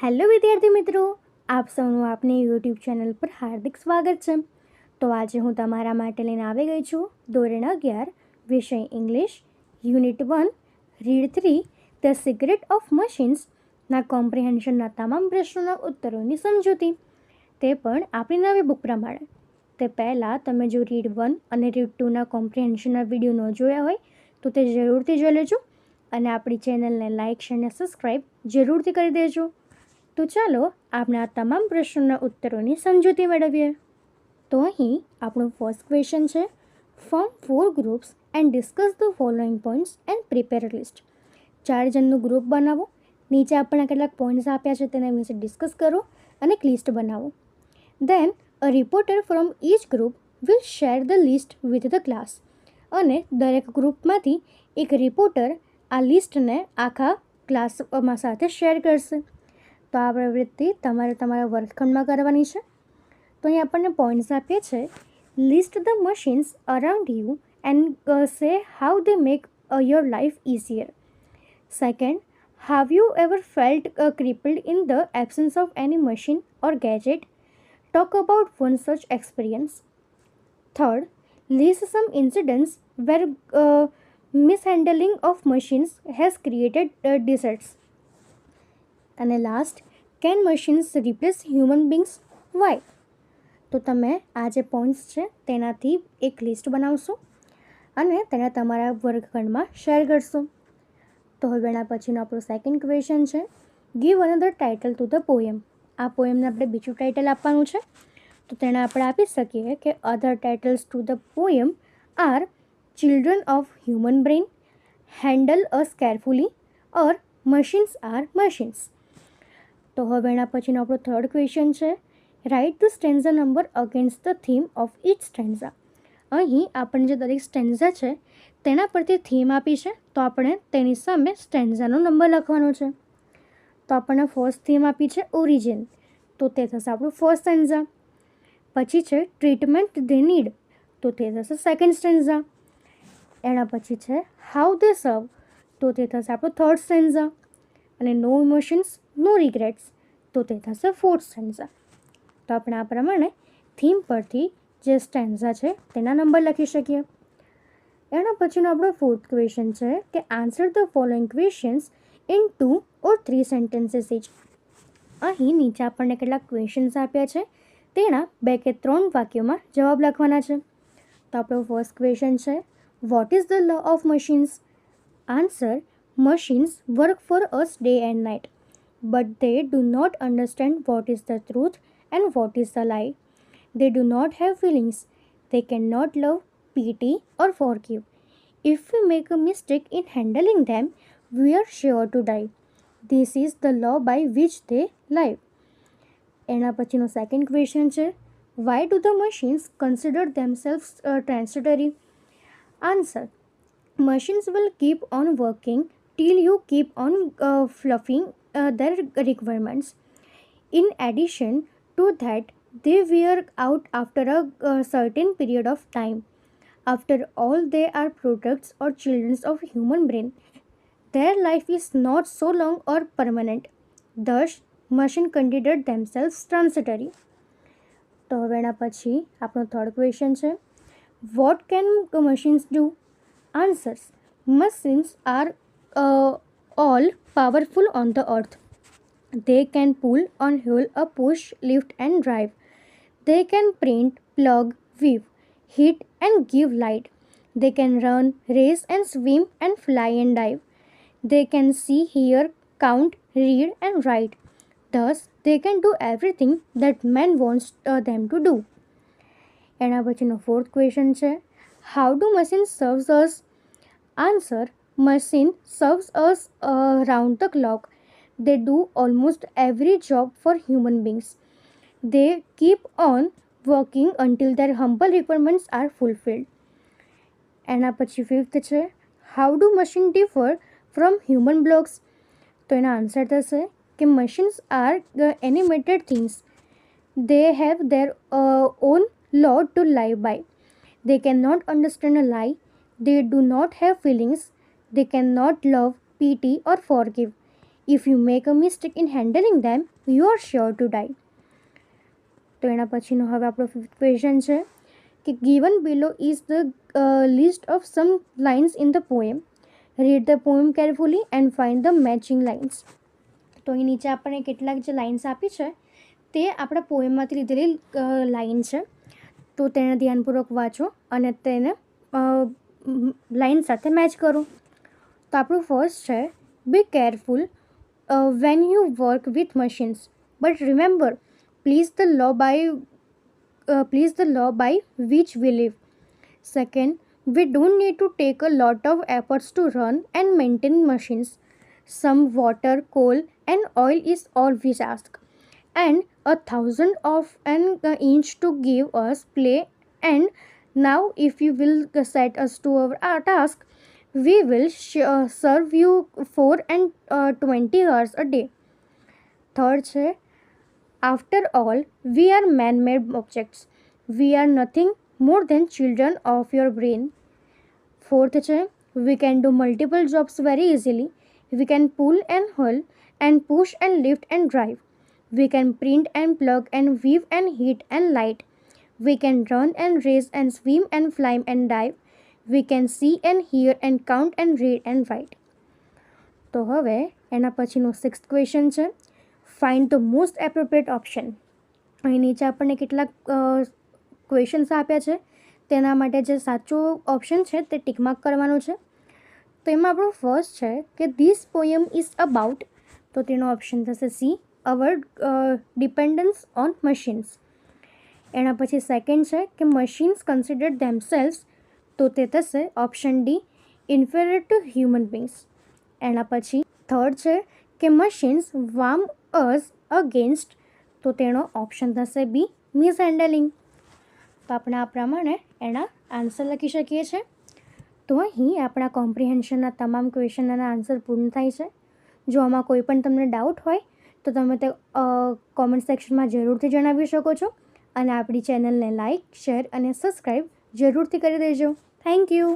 Hello વિદ્યાર્થી મિત્રો, આપ સૌનું આપની યુટ્યુબ ચેનલ પર હાર્દિક સ્વાગત છે. તો આજે હું તમારા માટે લઈને આવી ગઈ છું ધોરણ 11 વિષય English unit 1 read 3 the secret of મશીન્સના કોમ્પ્રિહેન્શનના તમામ પ્રશ્નોના ઉત્તરોની સમજૂતી, તે પણ આપણી નવી બુક પ્રમાણે. તે પહેલાં તમે જો રીડ 1 અને રીડ 2ના કોમ્પ્રિહેન્શનના વિડીયો ન જોયા હોય તો તે જરૂરથી જોઈ લેજો અને આપણી ચેનલને લાઇક શેર અને સબસ્ક્રાઈબ જરૂરથી કરી દેજો. તો ચાલો આપણે આ તમામ પ્રશ્નોના ઉત્તરોની સમજૂતી મેળવીએ. તો અહીં આપણું ફર્સ્ટ ક્વેશ્ચન છે, form 4 groups and discuss the following points and prepare list. 4 જણનું ગ્રુપ બનાવો, નીચે આપણને કેટલાક પોઈન્ટ્સ આપ્યા છે તેના વિશે ડિસ્કસ કરો અને એક લિસ્ટ બનાવો. Then a reporter from each group will share the list with the class. અને દરેક ગ્રુપમાંથી એક રિપોર્ટર આ લિસ્ટને આખા ક્લાસમાં સાથે શેર કરશે. તો આ પ્રવૃત્તિ તમારે તમારા વર્ગખંડમાં કરવાની છે. તો અહીં આપણને પોઈન્ટ્સ આપીએ છે, list the machines around you and say how they make your life easier. Second, have you ever felt crippled in the absence of any machine or gadget? Talk about one such experience. Third, list some incidents where mishandling of machines has created disasters. અને last, can machines replace human beings? Why? તો તમે આ જે points છે તેનાથી એક list બનાવશો અને તેને તમારા વર્ગખંડમાં શેર કરશો. તો હવે એના પછીનો આપણો સેકન્ડ ક્વેશ્ચન છે, give another title two the poem. આ પોએમને આપણે બીજું ટાઇટલ આપવાનું છે. તો તેને આપણે આપી શકીએ કે other titles to the poem are children of human brain, handle us carefully or machines are machines. તો હવે એના પછીનો આપણો થર્ડ ક્વેશ્ચન છે, write the stanza number against the theme of each stanza. અહીં આપણને જે દરેક સ્ટેન્ઝા છે તેના પરથી થીમ આપી છે, તો આપણે તેની સામે સ્ટેન્ઝાનો નંબર લખવાનો છે. તો આપણને ફર્સ્ટ થીમ આપી છે ઓરિજિન, તો તે થશે આપણું ફર્સ્ટ સ્ટેન્ઝા. પછી છે ટ્રીટમેન્ટ ધે નીડ, તો તે થશે સેકન્ડ સ્ટેન્ઝા. એના પછી છે હાઉ ધે સર્વ, તો તે થશે આપણું થર્ડ સ્ટેન્ઝા. અને નો ઇમોશન્સ નો રિગ્રેટ્સ, તો તે થશે ફોર્થ સ્ટેન્ઝા. તો આપણે આ પ્રમાણે થીમ પરથી જે સ્ટેન્ઝા છે તેના નંબર લખી શકીએ. એના પછીનો આપણો ફોર્થ ક્વેશ્ચન છે કે answer the following questions in 2 or 3 sentences each. અહીં નીચે આપણને કેટલાક ક્વેશ્ચન્સ આપ્યા છે, તેના 2 કે 3 વાક્યોમાં જવાબ લખવાના છે. તો આપણો ફર્સ્ટ ક્વેશ્ચન છે, what is the law of machines? Answer, machines work for us day and night, but they do not understand what is the truth and what is the lie. They do not have feelings. They cannot love, pity, or forgive. If we make a mistake in handling them, we are sure to die. This is the law by which they live. એના પછીનો second question છે, why do the machines consider themselves transitory? Answer, machines will keep on working till you keep on fluffing their requirements. In addition to that, they wear out after a certain period of time. After all, they are products or children of human brain. Their life is not so long or permanent. Thus, machines consider themselves transitory. તો હવે એના પછી આપણો third question છે, what can machines do? Answers, machines are all powerful on the earth. They can pull on wheel, push, lift and drive. They can print, plug, weave, heat and give light. They can run, race and swim and fly and dive. They can see, hear, count, read and write. Thus, they can do everything that man wants them to do. એના પછીનો fourth question છે, how do machines serve us? Answer, machine serves us round the clock. They do almost every job for human beings. They keep on working until their humble requirements are fulfilled. એના પછી fifth છે, how do machines differ from human blocks? તો એના answer થશે કે machines are animated things. They have their own law to live by. They cannot understand a lie. They do not have feelings. They cannot love, pity, or forgive. If you make a mistake in handling them, you are sure to die. તો એના પછીનો હવે આપણો 5th question છે કે given below is the list of some lines in the poem. Read the poem carefully and find the matching lines. તો અહીં નીચે આપણને કેટલાક જે લાઇન્સ આપી છે તે આપણા પોએમમાંથી લીધેલી લાઇન છે. તો તેને ધ્યાનપૂર્વક વાંચો અને તેને લાઇન સાથે મેચ કરો. તો આપણું ફર્સ્ટ છે be careful when you work with machines, but remember, please the law by which we live. Second, we don't need to take a lot of efforts to run and maintain machines. Some water, coal and oil is all we ask, and 1,000 of an inch to give us play. And now if you will set us to our task, we will serve you 4 and 20 hours a day. Third છે after all, we are man-made objects. We are nothing more than children of your brain. Fourth છે we can do multiple jobs very easily. We can pull and haul and push and lift and drive. We can print and plug and weave and heat and light. We can run and race and swim and climb and dive. We can see and hear and count and read and write. તો હવે એના પછીનો 6th question છે find the most appropriate option. અહીં નીચે આપણને કેટલાક questions આપ્યા છે, તેના માટે જે સાચો ઓપ્શન છે તે ટિક માર્ક કરવાનું છે. તો એમાં આપણું ફર્સ્ટ છે કે ધીસ પોયમ ઇઝ અબાઉટ, તો તેનો ઓપ્શન થશે C our dependence on machines. એના પછી સેકન્ડ છે કે મશીન્સ કન્સિડર ધેમસેલ્વ્સ, તો તે થશે ઓપ્શન ડી ઇન્ફેરિયર ટુ હ્યુમન બીંગ્સ. એના પછી થર્ડ છે કે મશીન્સ વાર્મ અસ અગેન્સ્ટ, તો તેનો ઓપ્શન થશે બી મિસહેન્ડલિંગ. તો આપણે આ પ્રમાણે એના આન્સર લખી શકીએ છીએ. તો અહીં આપણા કોમ્પ્રિહેન્શનના તમામ ક્વેશ્ચનના આન્સર પૂર્ણ થાય છે. જો આમાં કોઈ પણ તમને ડાઉટ હોય તો તમે તે કોમેન્ટ સેક્શનમાં જરૂરથી જણાવી શકો છો. અને આપણી ચેનલને લાઇક, શેર અને સબસ્ક્રાઈબ જરૂરથી કરી દેજો. Thank you.